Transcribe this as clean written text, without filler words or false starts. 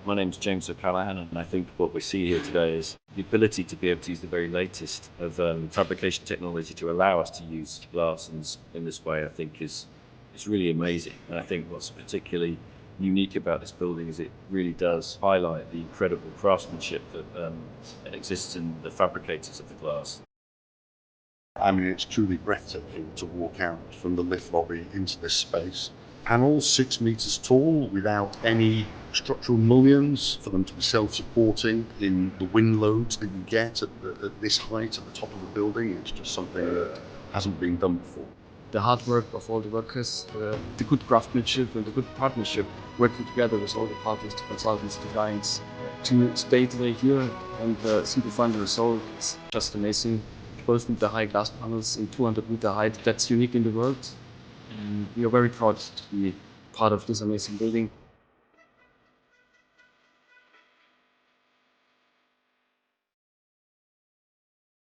My name's James O'Callaghan, and I think what we see here today is the ability to be able to use the very latest of fabrication technology to allow us to use glass in this way. I think is really amazing. And I think what's particularly unique about this building is it really does highlight the incredible craftsmanship that exists in the fabricators of the glass. I mean, it's truly breathtaking to walk out from the lift lobby into this space. Panels 6 meters tall without any structural mullions for them to be self-supporting in the wind loads that you get at this height at the top of the building. It's just something that hasn't been done before. The hard work of all the workers, the good craftsmanship and the good partnership, working together with all the partners, the consultants, the clients, to stay today here and see the final result. It's just amazing. 12-meter high glass panels in 200-meter height, that's unique in the world. And we are very proud to be part of this amazing building.